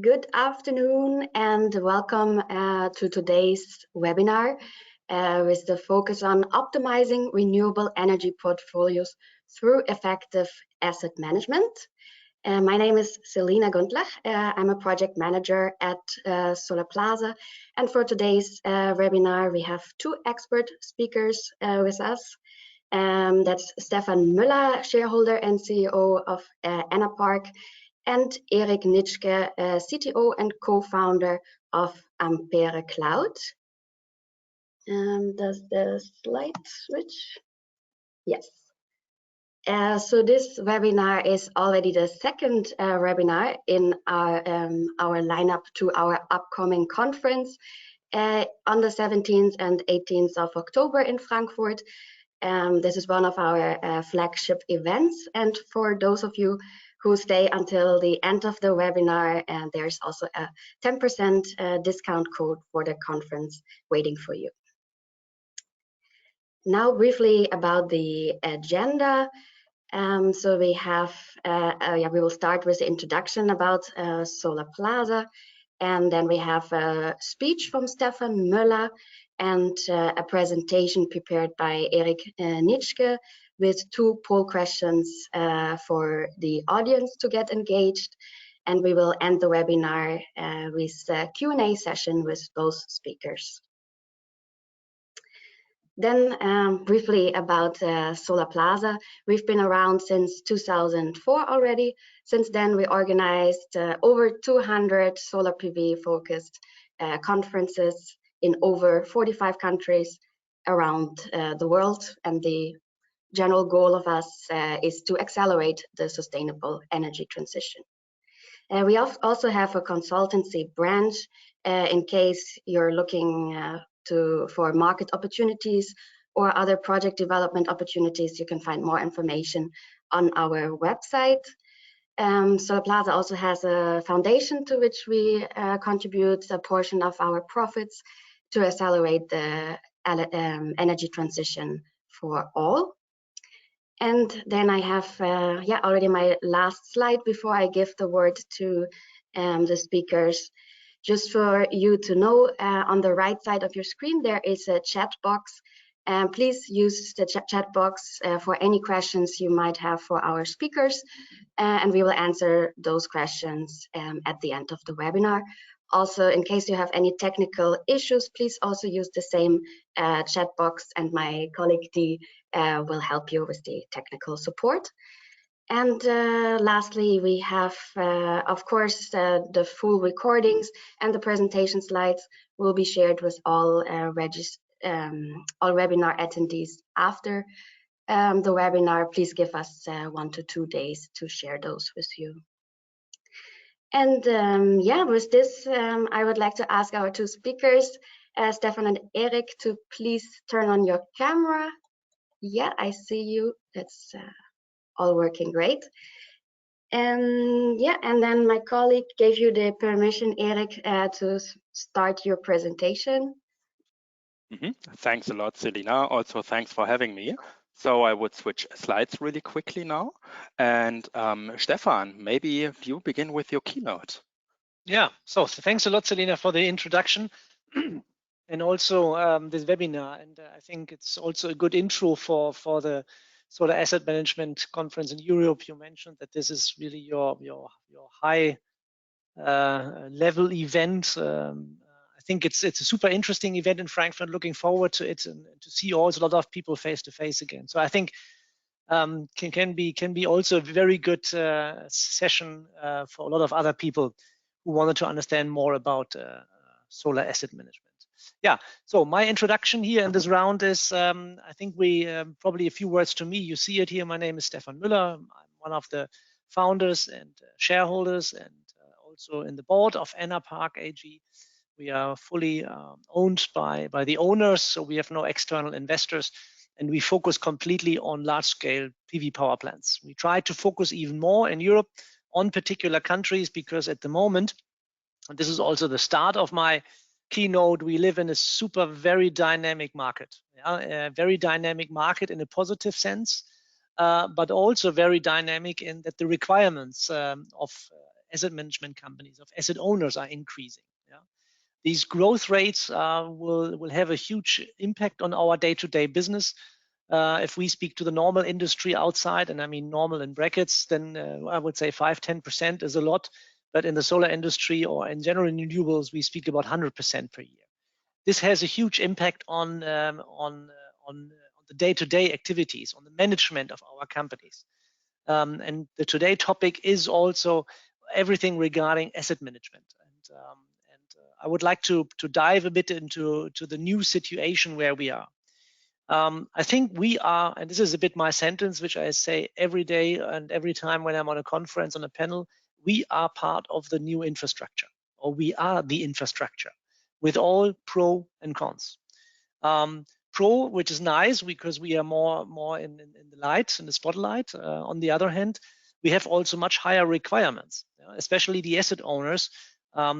Good afternoon and welcome to today's webinar with the focus on optimizing renewable energy portfolios through effective asset management. My name is Selina Gundlach. I'm a project manager at Solarplaza, and for today's webinar we have two expert speakers with us. That's Stefan Müller, shareholder and CEO of Enerparc, and Erik Nitschke, CTO and co-founder of Amperecloud. Does the slide switch? Yes. So this webinar is already the second webinar in our lineup to our upcoming conference on the 17th and 18th of October in Frankfurt. This is one of our flagship events, and for those of you who stay until the end of the webinar, and there's also a 10% discount code for the conference waiting for you. Now briefly about the agenda. So we have, we will start with the introduction about Solarplaza, and then we have a speech from Stefan Müller and a presentation prepared by Erik Nitschke with two poll questions for the audience to get engaged. And we will end the webinar with a Q&A session with both speakers. Then briefly about Solarplaza. We've been around since 2004 already. Since then, we organized over 200 solar PV focused conferences in over 45 countries around the world. And the general goal of us is to accelerate the sustainable energy transition. We also have a consultancy branch in case you're looking for market opportunities or other project development opportunities. You can find more information on our website. Solarplaza also has a foundation to which we contribute a portion of our profits to accelerate the energy transition for all. And then I have already my last slide before I give the word to the speakers. Just for you to know, on the right side of your screen, there is a chat box. Please use the chat box for any questions you might have for our speakers, and we will answer those questions at the end of the webinar. Also, in case you have any technical issues, please also use the same chat box, and my colleague Dee will help you with the technical support. And lastly, we have, of course, the full recordings and the presentation slides will be shared with all webinar attendees after the webinar. Please give us 1 to 2 days to share those with you. And with this, I would like to ask our two speakers, Stefan and Erik, to please turn on your camera. Yeah, I see you. That's all working great. And then my colleague gave you the permission, Erik, to start your presentation. Thanks a lot, Selina. Also, thanks for having me. So I would switch slides really quickly now. And Stefan, maybe if you begin with your keynote. Yeah, so thanks a lot, Selina, for the introduction and also this webinar. And I think it's also a good intro for the Solar Asset Management Conference in Europe. You mentioned that this is really your high level event. I think it's a super interesting event in Frankfurt. Looking forward to it and to see also a lot of people face to face again. So I think can be also a very good session for a lot of other people who wanted to understand more about solar asset management. Yeah, so my introduction here in this round is, I think we probably a few words to me. You see it here. My name is Stefan Müller. I'm one of the founders and shareholders, and also in the board of Enerparc AG. We are fully owned by the owners, so we have no external investors, and we focus completely on large-scale PV power plants. We try to focus even more in Europe on particular countries because at the moment, and this is also the start of my keynote, we live in a very dynamic market, a very dynamic market in a positive sense, but also very dynamic in that the requirements of asset management companies, of asset owners are increasing. Yeah? These growth rates will have a huge impact on our day-to-day business. If we speak to the normal industry outside, and I mean normal in brackets, then I would say 5–10% is a lot. But in the solar industry or in general in renewables, we speak about 100% per year. This has a huge impact on the day-to-day activities, on the management of our companies. And the today topic is also everything regarding asset management. And I would like to dive a bit into the new situation where we are. I think we are, and this is a bit my sentence, which I say every day and every time when I'm on a conference, on a panel, we are part of the new infrastructure, or we are the infrastructure, with all pro and cons. Pro, which is nice because we are more in the light, in the spotlight. On the other hand, we have also much higher requirements, especially the asset owners.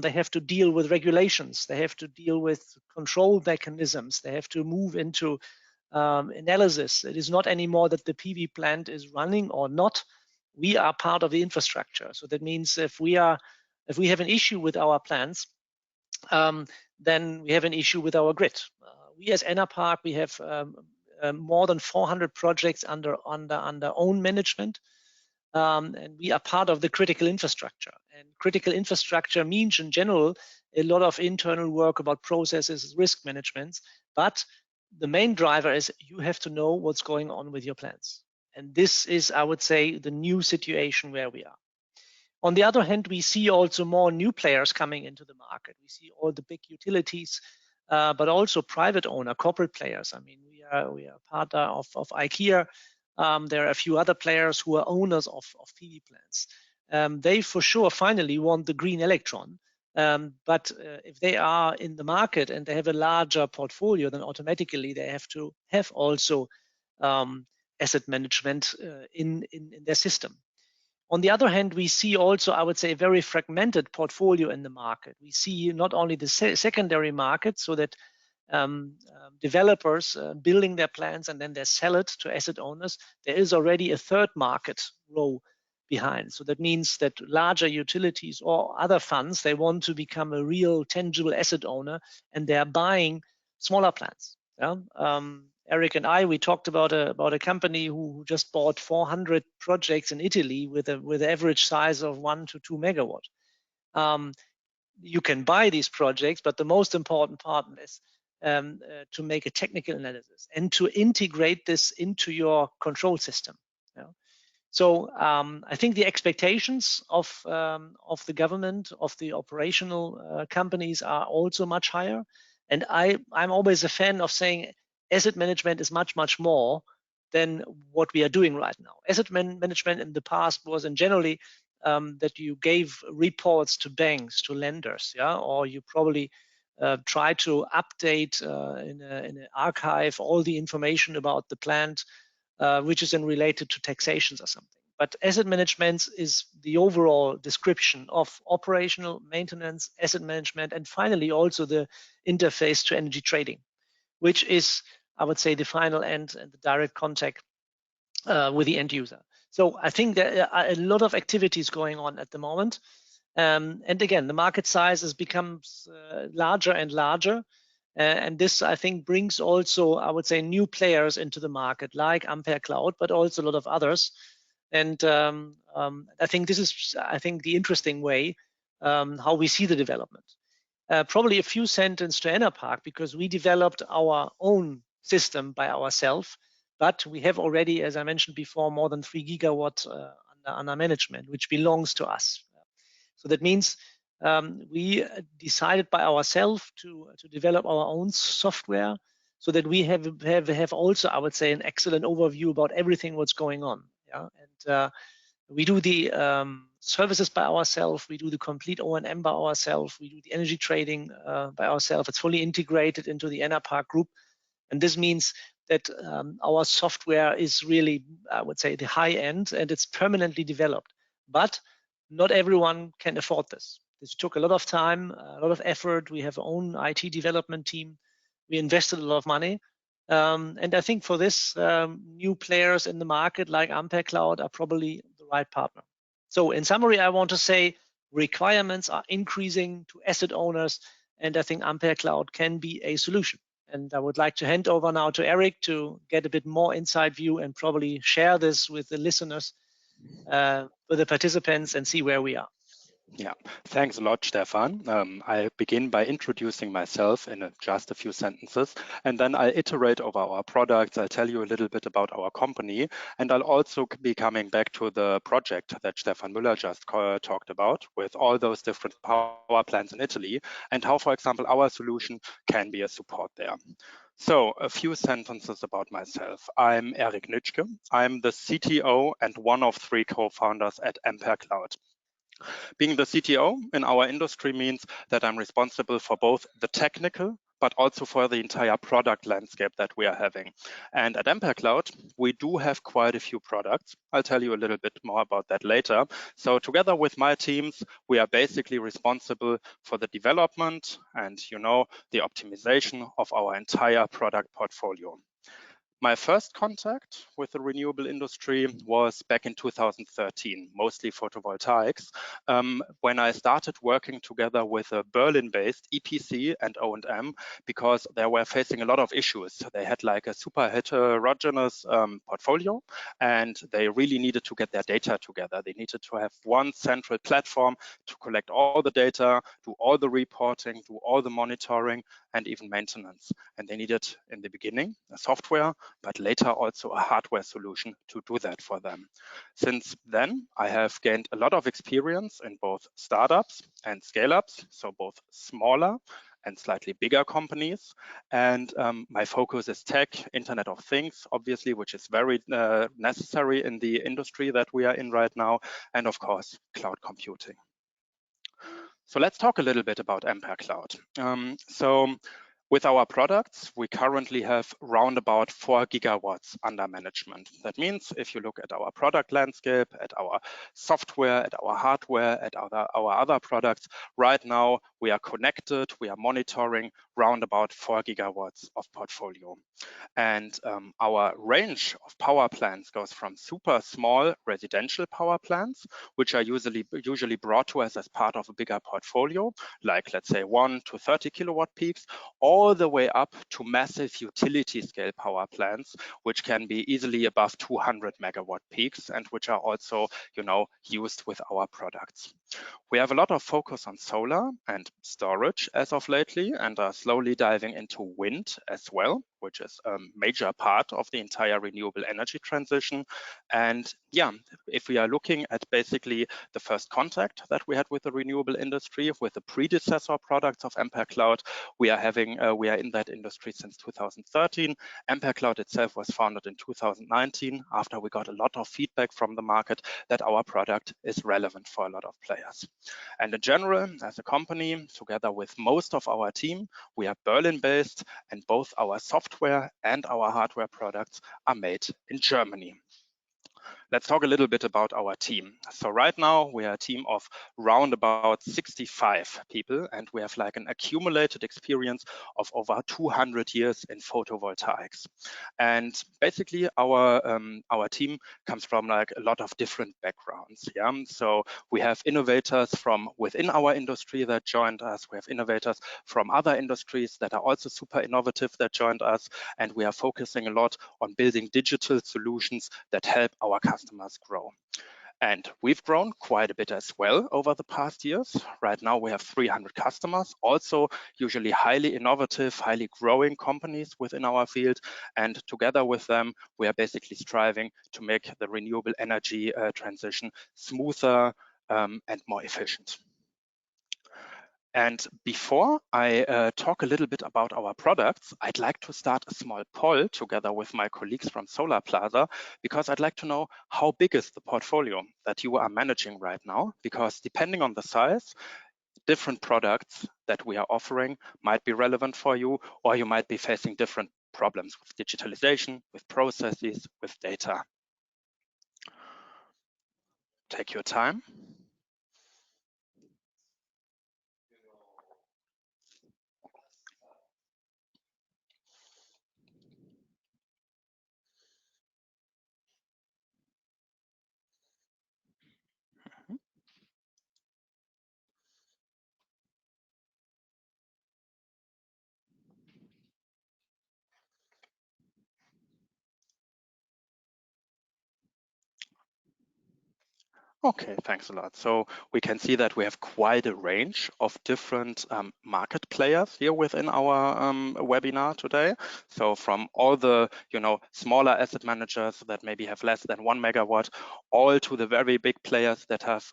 They have to deal with regulations. They have to deal with control mechanisms. They have to move into analysis. It is not anymore that the PV plant is running or not. We are part of the infrastructure. So that means if we have an issue with our plants, then we have an issue with our grid. We as Enerparc, we have more than 400 projects under own management. And we are part of the critical infrastructure. And critical infrastructure means in general a lot of internal work about processes, risk management. But the main driver is you have to know what's going on with your plants. And this is, I would say, the new situation where we are. On the other hand, we see also more new players coming into the market. We see all the big utilities, but also private owner, corporate players. I mean, we are part of IKEA. There are a few other players who are owners of PV plants. They for sure finally want the green electron. But if they are in the market and they have a larger portfolio, then automatically they have to have also asset management in their system. On the other hand, we see also, I would say, a very fragmented portfolio in the market. We see not only the secondary market, so that developers building their plants and then they sell it to asset owners. There is already a third market row behind. So that means that larger utilities or other funds, they want to become a real tangible asset owner, and they are buying smaller plants. Yeah? Erik and I, we talked about a company who just bought 400 projects in Italy with an average size of 1 to 2 megawatt. You can buy these projects, but the most important part is to make a technical analysis and to integrate this into your control system. Yeah? So I think the expectations of the government, of the operational companies are also much higher. And I'm always a fan of saying asset management is much, much more than what we are doing right now. Asset management in the past was in generally that you gave reports to banks, to lenders, yeah, or you probably try to update in an archive all the information about the plant, which is then related to taxations or something. But asset management is the overall description of operational maintenance, asset management, and finally also the interface to energy trading, which is, I would say, the final end and the direct contact with the end user. So I think there are a lot of activities going on at the moment. And again, the market size has become larger and larger. And this, I think, brings also, I would say, new players into the market, like Amperecloud, but also a lot of others. And I think this is, the interesting way how we see the development. Probably a few sentences to Enerparc, because we developed our own system by ourselves, but we have already, as I mentioned before, more than 3 gigawatts under management, which belongs to us. So that means we decided by ourselves to develop our own software, so that we have also, I would say, an excellent overview about everything what's going on. Yeah? And we do the services by ourselves. We do the complete O&M by ourselves. We do the energy trading by ourselves. It's fully integrated into the Enerparc group. And this means that our software is really, I would say, the high end, and it's permanently developed. But not everyone can afford this. This took a lot of time, a lot of effort. We have our own IT development team. We invested a lot of money. And I think for this, new players in the market like Amperecloud are probably the right partner. So in summary, I want to say requirements are increasing to asset owners, and I think Amperecloud can be a solution. And I would like to hand over now to Erik to get a bit more inside view and probably share this with the listeners, with the participants, and see where we are. Yeah, thanks a lot, Stefan. I'll begin by introducing myself in just a few sentences, and then I'll iterate over our products. I'll tell you a little bit about our company, and I'll also be coming back to the project that Stefan Müller just talked about with all those different power plants in Italy, and how, for example, our solution can be a support there. So a few sentences about myself. I'm Erik Nitschke. I'm the CTO and one of 3 co-founders at Amperecloud. Being the CTO in our industry means that I'm responsible for both the technical but also for the entire product landscape that we are having. And at Amperecloud, we do have quite a few products. I'll tell you a little bit more about that later. So together with my teams, we are basically responsible for the development and, the optimization of our entire product portfolio. My first contact with the renewable industry was back in 2013, mostly photovoltaics, when I started working together with a Berlin-based EPC and O&M because they were facing a lot of issues. They had like a super heterogeneous portfolio, and they really needed to get their data together. They needed to have one central platform to collect all the data, do all the reporting, do all the monitoring, and even maintenance. And they needed, in the beginning, a software, but later also a hardware solution to do that for them. Since then, I have gained a lot of experience in both startups and scale-ups, so both smaller and slightly bigger companies. And my focus is tech, Internet of Things, obviously, which is very necessary in the industry that we are in right now, and of course, cloud computing. So let's talk a little bit about Amperecloud. With our products, we currently have round about 4 gigawatts under management. That means if you look at our product landscape, at our software, at our hardware, at our other products, right now we are connected, we are monitoring round about 4 gigawatts of portfolio. And our range of power plants goes from super small residential power plants, which are usually brought to us as part of a bigger portfolio, like let's say 1 to 30 kilowatt peaks, all the way up to massive utility scale power plants, which can be easily above 200 megawatt peaks and which are also, used with our products. We have a lot of focus on solar and storage as of lately, and are slowly diving into wind as well, which is a major part of the entire renewable energy transition. And yeah, if we are looking at basically the first contact that we had with the renewable industry, with the predecessor products of Amperecloud, we are in that industry since 2013. Amperecloud itself was founded in 2019 after we got a lot of feedback from the market that our product is relevant for a lot of players. And in general, as a company, together with most of our team, we are Berlin-based, and both our software and our hardware products are made in Germany. Let's talk a little bit about our team. So right now we are a team of round about 65 people, and we have like an accumulated experience of over 200 years in photovoltaics. And basically our team comes from like a lot of different backgrounds. Yeah, so we have innovators from within our industry that joined us. We have innovators from other industries that are also super innovative that joined us, and we are focusing a lot on building digital solutions that help our customers grow. And we've grown quite a bit as well over the past years. Right now we have 300 customers, also usually highly innovative, highly growing companies within our field. And together with them, we are basically striving to make the renewable energy transition smoother and more efficient. And before I talk a little bit about our products, I'd like to start a small poll together with my colleagues from Solarplaza, because I'd like to know how big is the portfolio that you are managing right now, because depending on the size, different products that we are offering might be relevant for you, or you might be facing different problems with digitalization, with processes, with data. Take your time. Okay, thanks a lot. So we can see that we have quite a range of different market players here within our webinar today. So from all the smaller asset managers that maybe have less than 1 megawatt, all to the very big players that have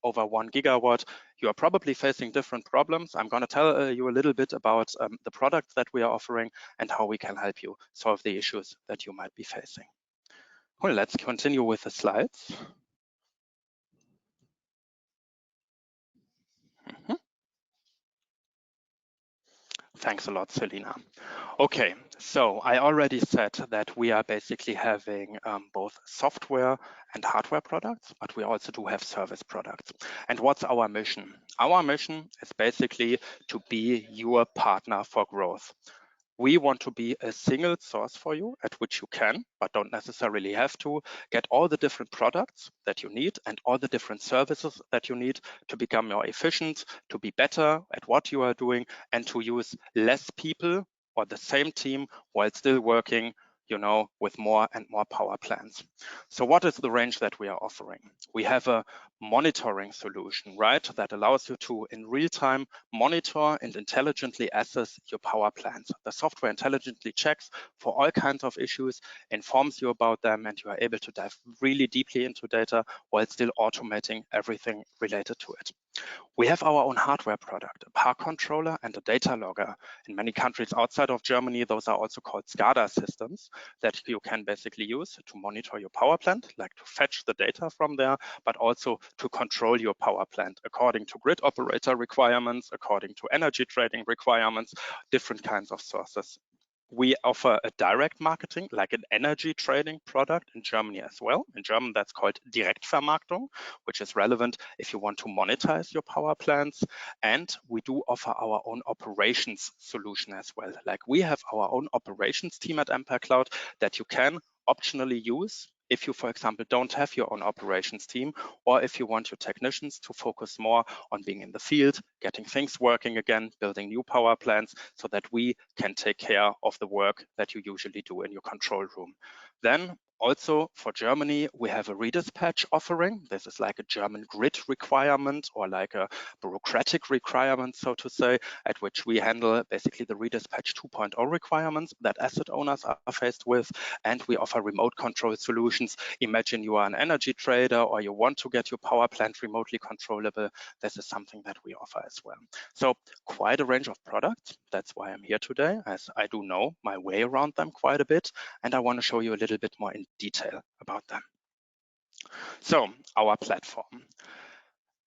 over 1 gigawatt, you are probably facing different problems. I'm going to tell you a little bit about the products that we are offering and how we can help you solve the issues that you might be facing. Well, let's continue with the slides. Thanks a lot, Selina. Okay, so I already said that we are basically having both software and hardware products, but we also do have service products. And what's our mission? Our mission is basically to be your partner for growth. We want to be a single source for you at which you can, but don't necessarily have to, get all the different products that you need and all the different services that you need to become more efficient, to be better at what you are doing, and to use less people or the same team while still working with more and more power plants. So what is the range that we are offering? We have a monitoring solution, right, that allows you to, in real time, monitor and intelligently assess your power plants. The software intelligently checks for all kinds of issues, informs you about them, and you are able to dive really deeply into data while still automating everything related to it. We have our own hardware product, a power controller and a data logger. In many countries outside of Germany, those are also called SCADA systems that you can basically use to monitor your power plant, like to fetch the data from there, but also to control your power plant according to grid operator requirements, according to energy trading requirements, different kinds of sources. We offer a direct marketing, like an energy trading product in Germany as well. In German, that's called Direktvermarktung, which is relevant if you want to monetize your power plants. And we do offer our own operations solution as well. Like we have our own operations team at Amperecloud that you can optionally use if you, for example, don't have your own operations team, or if you want your technicians to focus more on being in the field, getting things working again, building new power plants, so that we can take care of the work that you usually do in your control room. Then also for Germany, we have a redispatch offering. This is like a German grid requirement or like a bureaucratic requirement, so to say, at which we handle basically the redispatch 2.0 requirements that asset owners are faced with. And we offer remote control solutions. Imagine you are an energy trader or you want to get your power plant remotely controllable. This is something that we offer as well. So quite a range of products. That's why I'm here today, as I do know my way around them quite a bit. And I want to show you a little bit more in detail about them. So our platform.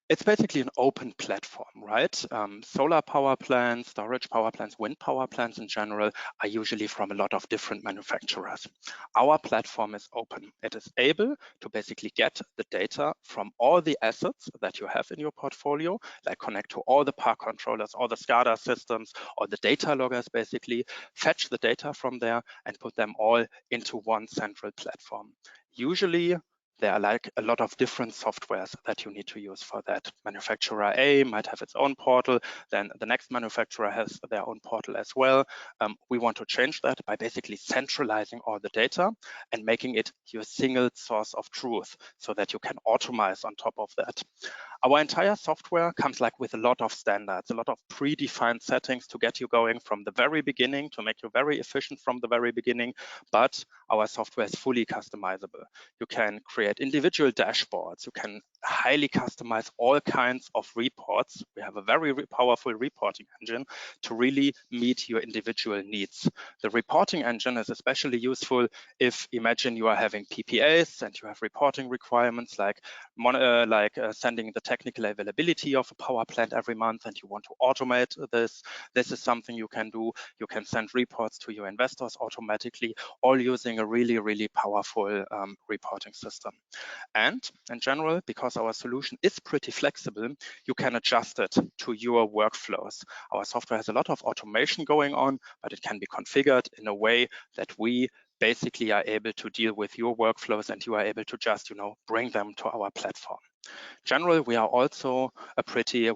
It's basically an open platform, right? Solar power plants, storage power plants, wind power plants in general are usually from a lot of different manufacturers. Our platform is open. It is able to basically get the data from all the assets that you have in your portfolio, like connect to all the power controllers, all the SCADA systems, or the data loggers basically, fetch the data from there and put them all into one central platform. Usually, there are like a lot of different softwares that you need to use for that. Manufacturer A might have its own portal, then the next manufacturer has their own portal as well. We want to change that by basically centralizing all the data and making it your single source of truth so that you can automate on top of that. Our entire software comes like with a lot of standards, a lot of predefined settings to get you going from the very beginning, to make you very efficient from the very beginning, but our software is fully customizable. You can create individual dashboards. You can highly customize all kinds of reports. We have a very powerful reporting engine to really meet your individual needs. The reporting engine is especially useful if, imagine you are having PPAs and you have reporting requirements like sending the technical availability of a power plant every month and you want to automate this. This is something you can do. You can send reports to your investors automatically, all using a really, really powerful reporting system. And in general, because our solution is pretty flexible, you can adjust it to your workflows. Our software has a lot of automation going on, but it can be configured in a way that we basically are able to deal with your workflows, and you are able to just, bring them to our platform. Generally, we are also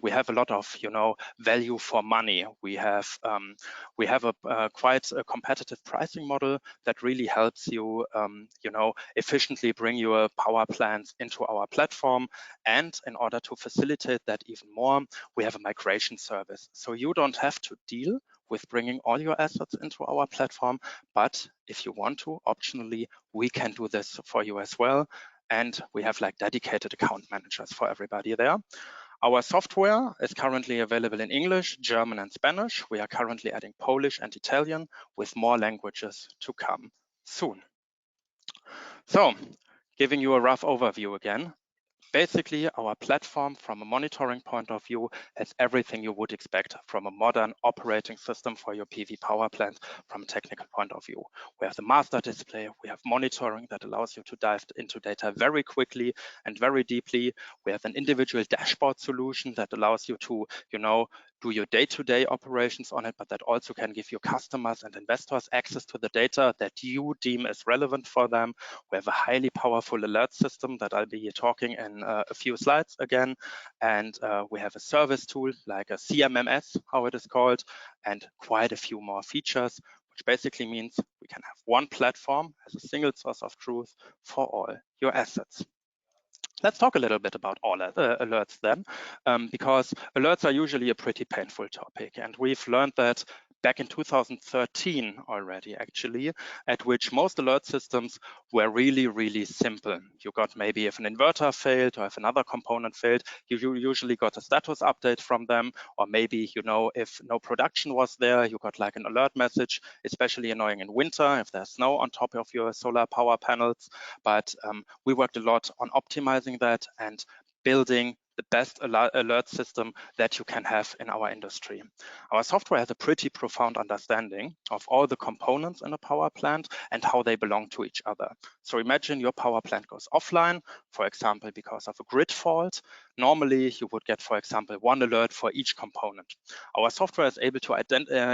we have a lot of, value for money. We have a quite a competitive pricing model that really helps you, efficiently bring your power plants into our platform. And in order to facilitate that even more, we have a migration service. So you don't have to deal with bringing all your assets into our platform, but if you want to, optionally, we can do this for you as well. And we have like dedicated account managers for everybody there. Our software is currently available in English, German, and Spanish. We are currently adding Polish and Italian, with more languages to come soon. So, giving you a rough overview again. Basically, our platform from a monitoring point of view has everything you would expect from a modern operating system for your PV power plant from a technical point of view. We have the master display, we have monitoring that allows you to dive into data very quickly and very deeply. We have an individual dashboard solution that allows you to, do your day-to-day operations on it, but that also can give your customers and investors access to the data that you deem as relevant for them. We have a highly powerful alert system that I'll be talking in a few slides again. And we have a service tool like a CMMS, how it is called, and quite a few more features, which basically means we can have one platform as a single source of truth for all your assets. Let's talk a little bit about all alerts then, because alerts are usually a pretty painful topic. And we've learned that back in 2013 already, actually, at which most alert systems were really, really simple. You got maybe if an inverter failed or if another component failed, you usually got a status update from them, or maybe, if no production was there, you got like an alert message, especially annoying in winter if there's snow on top of your solar power panels. But we worked a lot on optimizing that and building the best alert system that you can have in our industry. Our software has a pretty profound understanding of all the components in a power plant and how they belong to each other. So imagine your power plant goes offline, for example, because of a grid fault. Normally, you would get, for example, one alert for each component. Our software is able to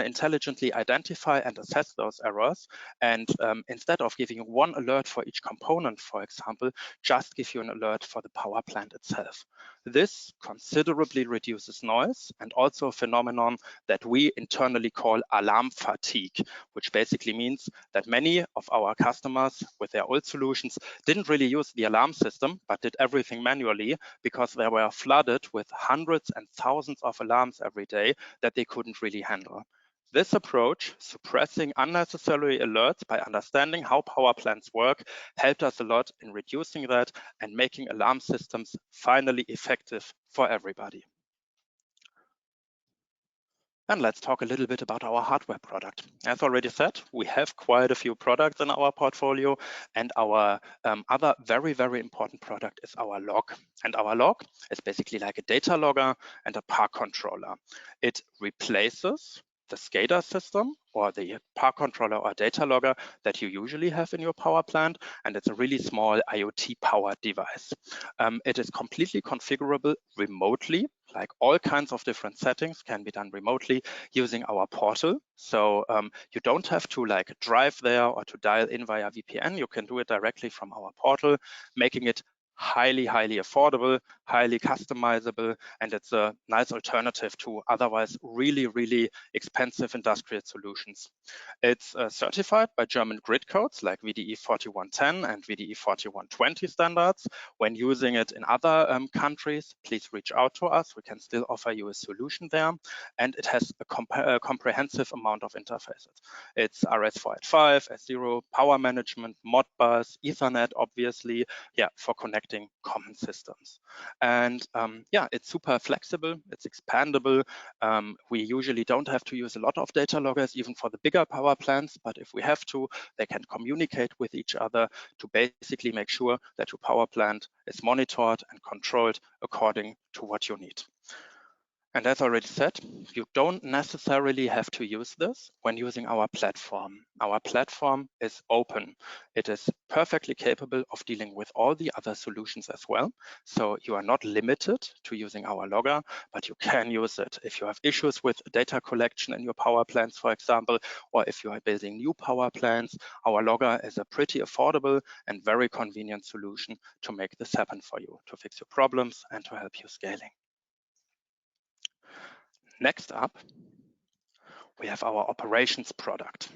intelligently identify and assess those errors. And instead of giving you one alert for each component, for example, just give you an alert for the power plant itself. This considerably reduces noise and also a phenomenon that we internally call alarm fatigue, which basically means that many of our customers with their old solutions didn't really use the alarm system, but did everything manually because they were flooded with hundreds and thousands of alarms every day that they couldn't really handle. This approach, suppressing unnecessary alerts by understanding how power plants work, helped us a lot in reducing that and making alarm systems finally effective for everybody. And let's talk a little bit about our hardware product. As already said, we have quite a few products in our portfolio, and our other very, very important product is our log. And our log is basically like a data logger and a park controller. It replaces the SCADA system or the park controller or data logger that you usually have in your power plant, and it's a really small IoT powered device. It is completely configurable remotely, like all kinds of different settings can be done remotely using our portal. So you don't have to like drive there or to dial in via VPN. You can do it directly from our portal, making it highly, highly affordable, highly customizable, and it's a nice alternative to otherwise really, really expensive industrial solutions. It's certified by German grid codes like VDE 4110 and VDE 4120 standards. When using it in other countries, please reach out to us. We can still offer you a solution there. And it has a comprehensive amount of interfaces. It's RS485, S0, power management, Modbus, Ethernet, obviously, for connecting common systems. And it's super flexible, it's expandable. We usually don't have to use a lot of data loggers, even for the bigger power plants, but if we have to, they can communicate with each other to basically make sure that your power plant is monitored and controlled according to what you need. And as already said, you don't necessarily have to use this when using our platform. Our platform is open. It is perfectly capable of dealing with all the other solutions as well. So you are not limited to using our logger, but you can use it if you have issues with data collection in your power plants, for example, or if you are building new power plants. Our logger is a pretty affordable and very convenient solution to make this happen for you, to fix your problems and to help you scaling. Next up, we have our operations product.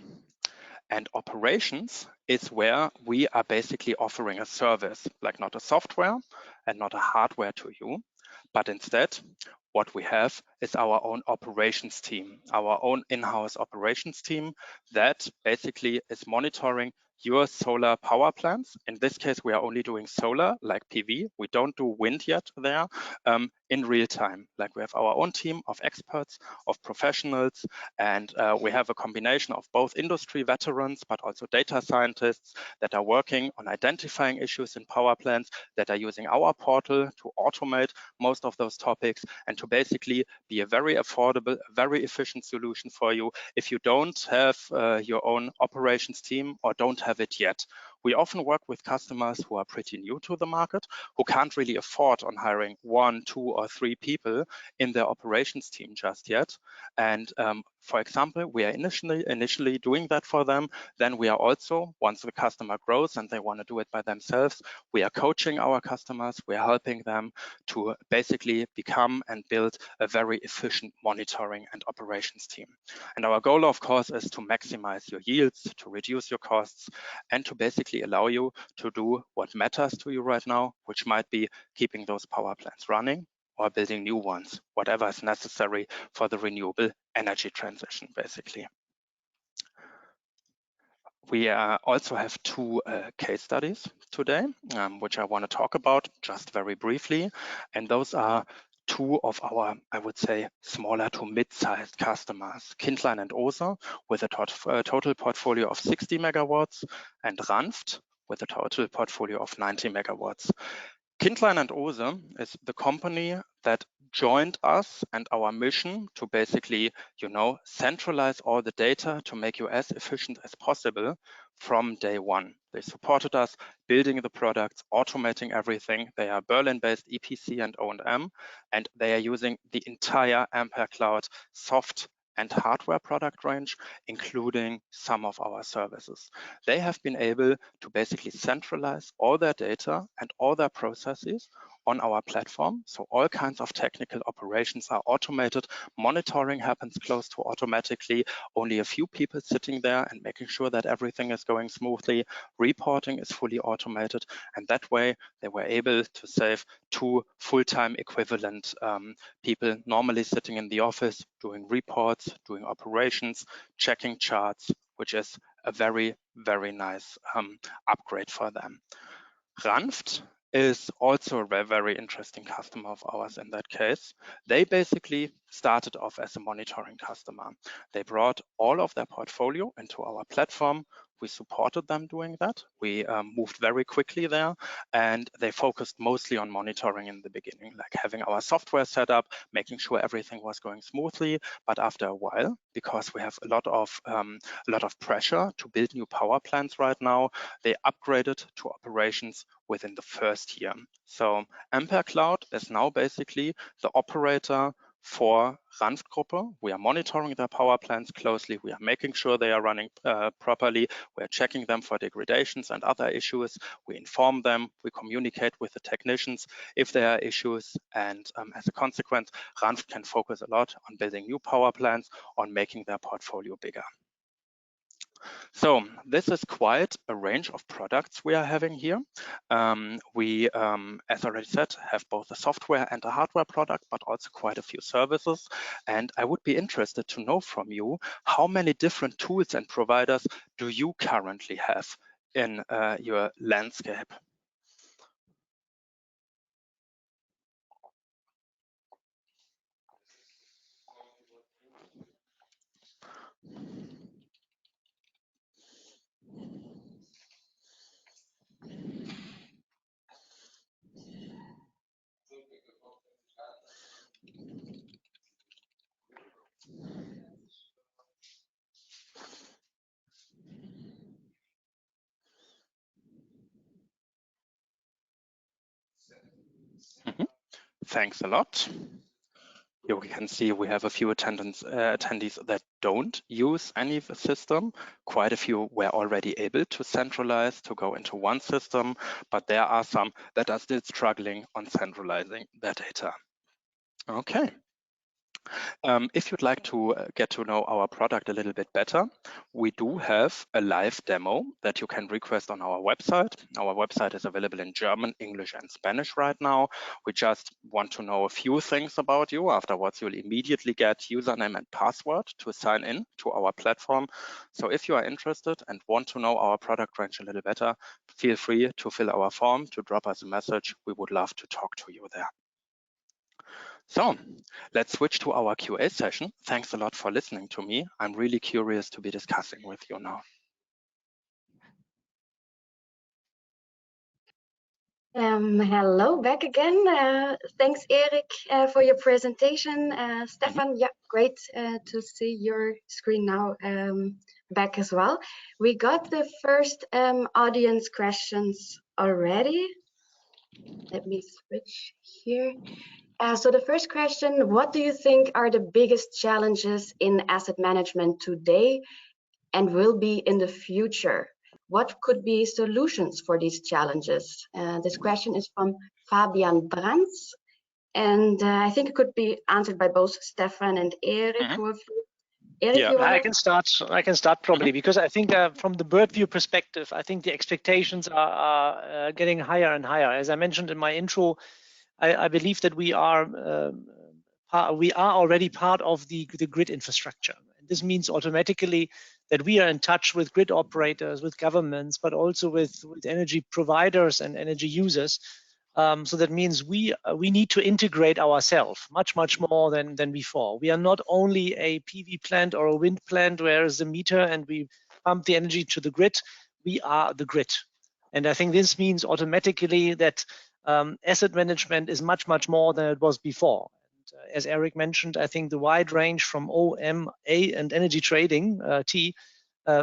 And operations is where we are basically offering a service, like not a software and not a hardware to you, but instead what we have is our own operations team, our own in-house operations team that basically is monitoring your solar power plants. In this case, we are only doing solar, like PV. We don't do wind yet there, in real time. Like we have our own team of experts, of professionals, and we have a combination of both industry veterans, but also data scientists that are working on identifying issues in power plants, that are using our portal to automate most of those topics and to basically be a very affordable, very efficient solution for you if you don't have your own operations team or don't have it yet. We often work with customers who are pretty new to the market, who can't really afford on hiring 1, 2, or 3 people in their operations team just yet. And for example, we are initially doing that for them. Then we are also, once the customer grows and they want to do it by themselves, we are coaching our customers. We are helping them to basically become and build a very efficient monitoring and operations team. And our goal, of course, is to maximize your yields, to reduce your costs, and to basically allow you to do what matters to you right now, which might be keeping those power plants running or building new ones, whatever is necessary for the renewable energy transition, basically. We also have 2 case studies today, which I want to talk about just very briefly. And those are 2 of our, I would say, smaller to mid-sized customers, Klinkline and OSE, with a total portfolio of 60 megawatts, and Ranft, with a total portfolio of 90 megawatts. Klinkline and OSE is the company that joined us and our mission to basically, centralize all the data to make you as efficient as possible from day one. They supported us building the products, automating everything. They are Berlin-based EPC and O&M, and they are using the entire Amperecloud soft and hardware product range, including some of our services. They have been able to basically centralize all their data and all their processes on our platform. So all kinds of technical operations are automated. Monitoring happens close to automatically. Only a few people sitting there and making sure that everything is going smoothly. Reporting is fully automated. And that way they were able to save 2 full-time equivalent people normally sitting in the office, doing reports, doing operations, checking charts, which is a very, very nice upgrade for them. Ranft is also a very interesting customer of ours in that case. They basically started off as a monitoring customer. They brought all of their portfolio into our platform. We supported them doing that. We moved very quickly there, and they focused mostly on monitoring in the beginning, like having our software set up, making sure everything was going smoothly. But after a while, because we have a lot of pressure to build new power plants right now, they upgraded to operations within the first year. So Amperecloud is now basically the operator for Ranft-Gruppe. We are monitoring their power plants closely. We are making sure they are running properly. We are checking them for degradations and other issues. We inform them. We communicate with the technicians if there are issues. And as a consequence, Ranft can focus a lot on building new power plants, on making their portfolio bigger. So this is quite a range of products we are having here. We, as I already said, have both a software and a hardware product, but also quite a few services. And I would be interested to know from you, how many different tools and providers do you currently have in your landscape? Thanks a lot. Here we can see we have a few attendees that don't use any system. Quite a few were already able to centralize, to go into one system, but there are some that are still struggling on centralizing their data. Okay. If you'd like to get to know our product a little bit better, we do have a live demo that you can request on our website. Our website is available in German, English, and Spanish right now. We just want to know a few things about you. Afterwards, you'll immediately get username and password to sign in to our platform. So if you are interested and want to know our product range a little better, feel free to fill our form, to drop us a message. We would love to talk to you there. So let's switch to our QA session. Thanks a lot for listening to me. I'm really curious to be discussing with you now. Hello, back again. Thanks, Erik, for your presentation. Stefan, yeah, great to see your screen now back as well. We got the first audience questions already. Let me switch here. So the first question, what do you think are the biggest challenges in asset management today and will be in the future? What could be solutions for these challenges? This question is from Fabian Brands, and I think it could be answered by both Stefan and Erik. Erik, Yeah, you want I can start probably because I think from the bird view perspective, I think the expectations are getting higher and higher. As I mentioned in my intro, I believe that we are already part of the grid infrastructure. And this means automatically that we are in touch with grid operators, with governments, but also with energy providers and energy users. So that means we need to integrate ourselves much more than before. We are not only a PV plant or a wind plant where is the meter and we pump the energy to the grid. We are the grid. And I think this means automatically that asset management is much more than it was before. And, as Erik mentioned, I think the wide range from OM, A, and energy trading, T,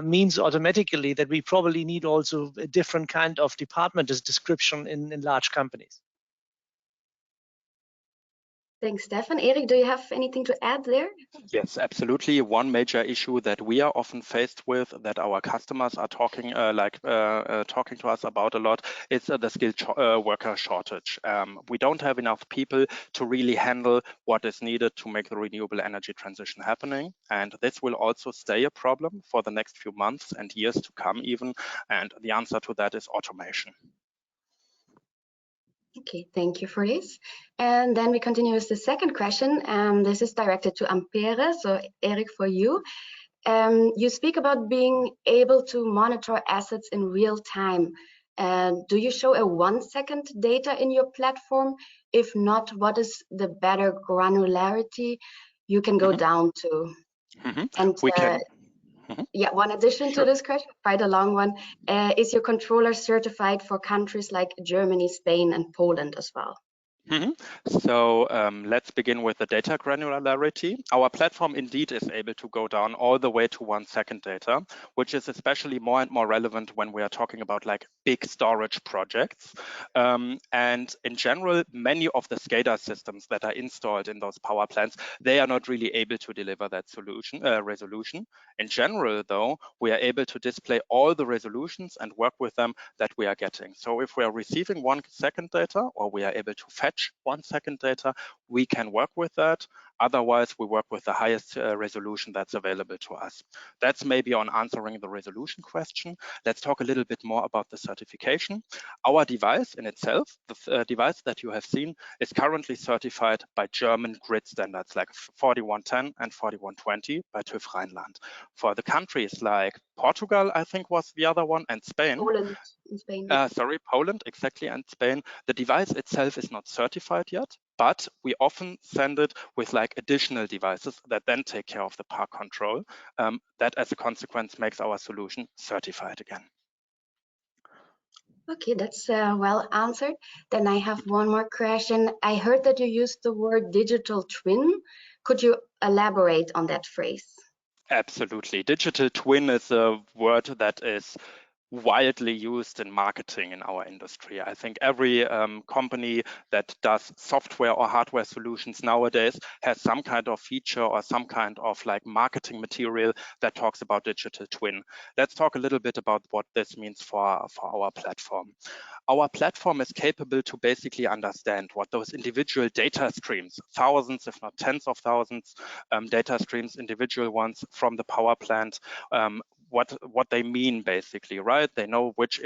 means automatically that we probably need also a different kind of department description in large companies. Thanks, Stefan. Erik, do you have anything to add there? Yes, absolutely. One major issue that we are often faced with, that our customers are talking talking to us about a lot, is the skilled worker shortage. We don't have enough people to really handle what is needed to make the renewable energy transition happening, and this will also stay a problem for the next few months and years to come even. And the answer to that is automation. Okay, thank you for this. And then we continue with the second question. This is directed to Ampere. So Erik, for you. You speak about being able to monitor assets in real time. Do you show a 1 second data in your platform? If not, what is the better granularity you can go down to? And we can. Yeah, one addition to this question, quite a long one. Is your controller certified for countries like Germany, Spain, and Poland as well? So let's begin with the data granularity. Our platform indeed is able to go down all the way to 1 second data, which is especially more and more relevant when we are talking about like big storage projects. And in general, many of the SCADA systems that are installed in those power plants, they are not really able to deliver that resolution. In general, though, we are able to display all the resolutions and work with them that we are getting. So if we are receiving 1 second data, or we are able to fetch 1 second data, we can work with that. Otherwise, we work with the highest resolution that's available to us. That's maybe on answering the resolution question. Let's talk a little bit more about the certification. Our device in itself, the device that you have seen, is currently certified by German grid standards like 4110 and 4120 by TÜV Rheinland. For the countries like Portugal, I think was the other one, and Spain. Poland and Spain. Sorry, Poland, exactly, and Spain. The device itself is not certified yet, but we often send it with like additional devices that then take care of the park control. That as a consequence makes our solution certified again. Okay, that's well answered. Then I have one more question. I heard that you used the word digital twin. Could you elaborate on that phrase? Absolutely. Digital twin is a word that is widely used in marketing in our industry. I think every company that does software or hardware solutions nowadays has some kind of feature or some kind of like marketing material that talks about digital twin. Let's talk a little bit about what this means for our platform. Our platform is capable to basically understand what those individual data streams, thousands, if not tens of thousands, data streams, individual ones from the power plant, what they mean basically, right? They know which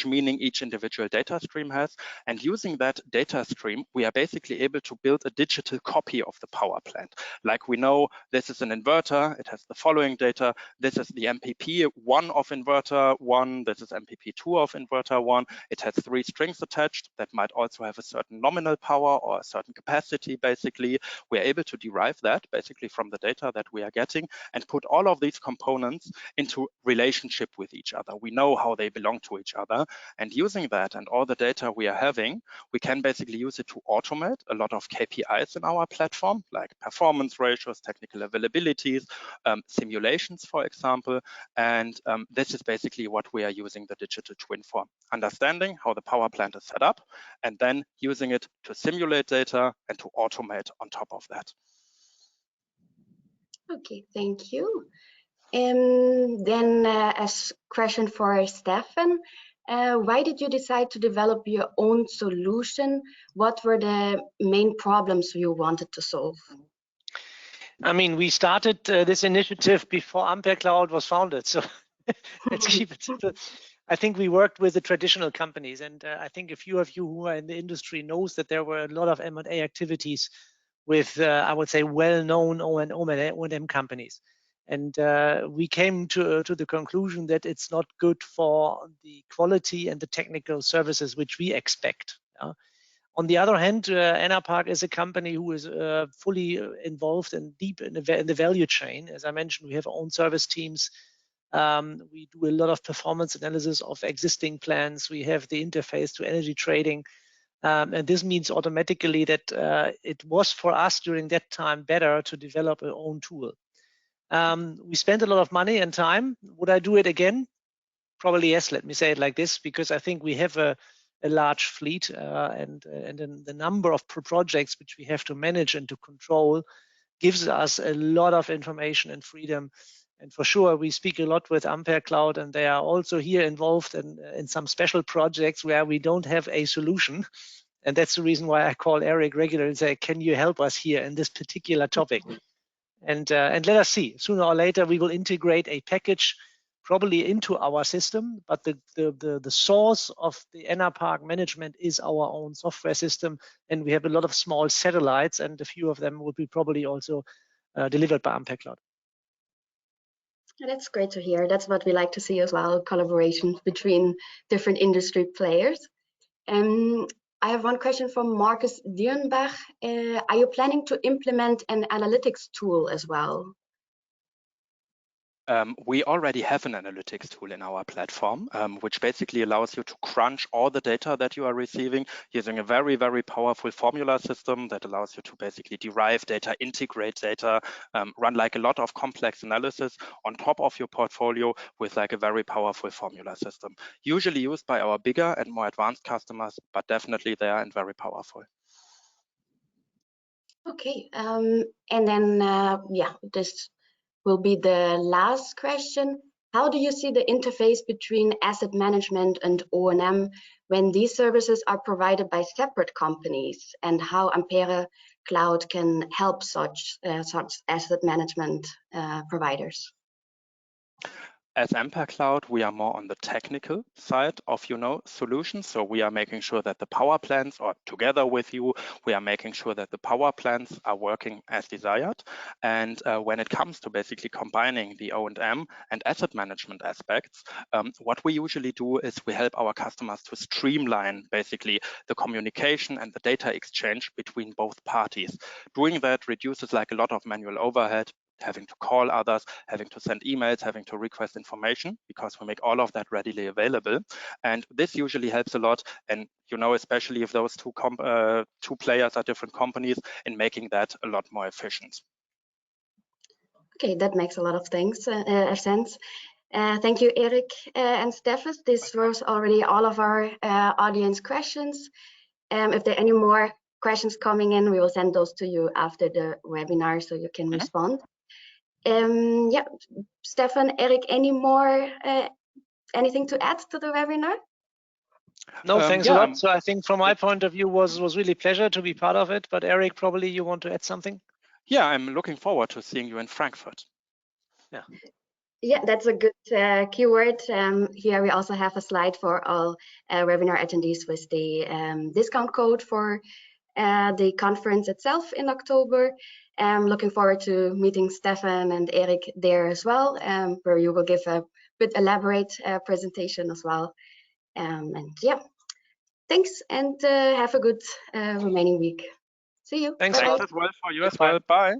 meaning each individual data stream has, and using that data stream, we are basically able to build a digital copy of the power plant. Like we know this is an inverter, it has the following data, this is the MPP 1 of inverter 1, this is MPP 2 of inverter 1, it has 3 strings attached that might also have a certain nominal power or a certain capacity basically. We are able to derive that basically from the data that we are getting and put all of these components into relationship with each other. We know how they belong to each other, and using that and all the data we are having, we can basically use it to automate a lot of KPIs in our platform, like performance ratios, technical availabilities, simulations, for example. And this is basically what we are using the digital twin for: understanding how the power plant is set up and then using it to simulate data and to automate on top of that. Okay, thank you. Then a question for Stefan. Why did you decide to develop your own solution? What were the main problems you wanted to solve? I mean, we started this initiative before Amperecloud was founded, so let's keep it simple. I think we worked with the traditional companies, and I think a few of you who are in the industry knows that there were a lot of M&A activities with, I would say, well-known O&M companies. And we came to the conclusion that it's not good for the quality and the technical services which we expect. On the other hand, Enerparc is a company who is fully involved and deep in the value chain. As I mentioned, we have our own service teams. We do a lot of performance analysis of existing plants. We have the interface to energy trading. And this means automatically that it was for us during that time better to develop our own tool. We spent a lot of money and time. Would I do it again? Probably yes, let me say it like this, because I think we have a large fleet and the number of projects which we have to manage and to control gives us a lot of information and freedom. And for sure, we speak a lot with Amperecloud, and they are also here involved in some special projects where we don't have a solution. And that's the reason why I call Erik regularly and say, can you help us here in this particular topic? And let us see. Sooner or later, we will integrate a package probably into our system, but the source of the Enerparc management is our own software system, and we have a lot of small satellites, and a few of them will be probably also delivered by Amperecloud. That's great to hear. That's what we like to see as well, collaboration between different industry players. I have one question from Marcus Dierenbach. Are you planning to implement an analytics tool as well? We already have an analytics tool in our platform, which basically allows you to crunch all the data that you are receiving using a very, very powerful formula system that allows you to basically derive data, integrate data, run like a lot of complex analysis on top of your portfolio with like a very powerful formula system. Usually used by our bigger and more advanced customers, but definitely there and very powerful. Okay, and then, yeah, this will be the last question. How do you see the interface between asset management and O&M when these services are provided by separate companies, and how Amperecloud can help such asset management providers? As Amperecloud, we are more on the technical side of, solutions. So we are making sure that the power plants, or together with you, we are making sure that the power plants are working as desired. And when it comes to basically combining the O&M and asset management aspects, what we usually do is we help our customers to streamline basically the communication and the data exchange between both parties. Doing that reduces like a lot of manual overhead, having to call others, having to send emails, having to request information, because we make all of that readily available. And this usually helps a lot. And, especially if those two players are different companies, in making that a lot more efficient. Okay, that makes a lot of sense. Thank you, Erik and Stefan. This was already all of our audience questions. If there are any more questions coming in, we will send those to you after the webinar so you can respond. Yeah, Stefan, Erik, anything to add to the webinar? No, thanks a lot. So I think from my point of view was really a pleasure to be part of it. But Erik, probably you want to add something? Yeah, I'm looking forward to seeing you in Frankfurt. Yeah. Yeah, that's a good keyword. Here we also have a slide for all webinar attendees with the discount code for the conference itself in October. Looking forward to meeting Stefan and Erik there as well, where you will give a bit elaborate presentation as well. And yeah, thanks, and have a good remaining week. See you. Thanks. Thanks as well for you as well. Bye.